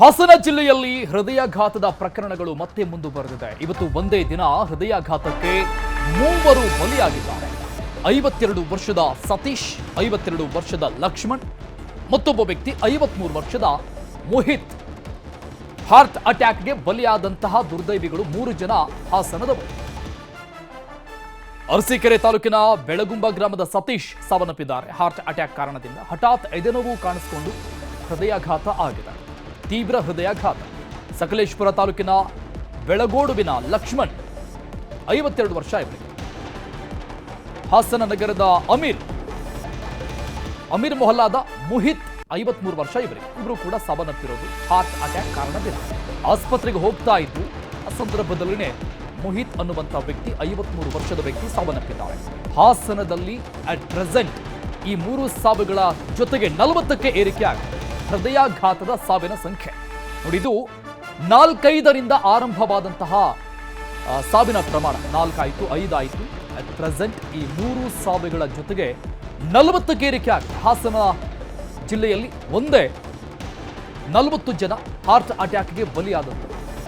ಹಾಸನ ಜಿಲ್ಲೆಯಲ್ಲಿ ಹೃದಯಾಘಾತದ ಪ್ರಕರಣಗಳು ಮತ್ತೆ ಮುಂದುವರೆದಿದೆ. ಇವತ್ತು ಒಂದೇ ದಿನ ಹೃದಯಾಘಾತಕ್ಕೆ ಮೂವರು ಬಲಿಯಾಗಿದ್ದಾರೆ. 52 ವರ್ಷದ ಸತೀಶ್, 52 ವರ್ಷದ ಲಕ್ಷ್ಮಣ್, ಮತ್ತೊಬ್ಬ ವ್ಯಕ್ತಿ 53 ವರ್ಷದ ಮೋಹಿತ್. ಹಾರ್ಟ್ ಅಟ್ಯಾಕ್ಗೆ ಬಲಿಯಾದಂತಹ ದುರ್ದೈವಿಗಳು 3 ಜನ ಹಾಸನದವರು. ಅರಸೀಕೆರೆ ತಾಲೂಕಿನ ಬೆಳಗುಂಬ ಗ್ರಾಮದ ಸತೀಶ್ ಸಾವನ್ನಪ್ಪಿದ್ದಾರೆ. ಹಾರ್ಟ್ ಅಟ್ಯಾಕ್ ಕಾರಣದಿಂದ ಹಠಾತ್ ಎದೆನೋವು ಕಾಣಿಸಿಕೊಂಡು ಹೃದಯಾಘಾತ ಆಗಿದೆ. ತೀವ್ರ ಹೃದಯಾಘಾತ. ಸಕಲೇಶಪುರ ತಾಲೂಕಿನ ಬೆಳಗೋಡುವಿನ ಲಕ್ಷ್ಮಣ್ 52 ವರ್ಷ ಇವರಿಗೆ. ಹಾಸನ ನಗರದ ಅಮೀರ್ ಮೊಹಲ್ಲಾದ ಮುಹಿತ್ 53 ವರ್ಷ ಇವರಿಗೆ. ಇವರು ಕೂಡ ಸಾವನ್ನಪ್ಪಿರೋದು ಹಾರ್ಟ್ ಅಟ್ಯಾಕ್ ಕಾರಣದಿಂದ. ಆಸ್ಪತ್ರೆಗೆ ಹೋಗ್ತಾ ಇದ್ದು ಆ ಸಂದರ್ಭದಲ್ಲಿನೇ ಮುಹಿತ್ ಅನ್ನುವಂಥ ವ್ಯಕ್ತಿ 53 ವರ್ಷದ ವ್ಯಕ್ತಿ ಸಾವನ್ನಪ್ಪಿದ್ದಾರೆ. ಹಾಸನದಲ್ಲಿ ಅಟ್ ಪ್ರೆಸೆಂಟ್ ಈ 3 ಸಾವುಗಳ ಜೊತೆಗೆ 40ಕ್ಕೆ ಏರಿಕೆ ಆಗಿದೆ ಹೃದಯಾಘಾತದ ಸಾವಿನ ಸಂಖ್ಯೆ. ನೋಡಿ, ಇದು 4-5ರಿಂದ ಆರಂಭವಾದಂತಹ ಸಾವಿನ ಪ್ರಮಾಣ 4 ಆಯಿತು, 5 ಆಯಿತು. ಅಟ್ ಪ್ರೆಸೆಂಟ್ ಈ 3 ಸಾವಿಗಳ ಜೊತೆಗೆ 40ಕ್ಕೆ ಏರಿಕೆ ಆಗಿದೆ. ಹಾಸನ ಜಿಲ್ಲೆಯಲ್ಲಿ ಒಂದೇ 40 ಜನ ಹಾರ್ಟ್ ಅಟ್ಯಾಕ್ಗೆ ಬಲಿಯಾದಂಥದ್ದು.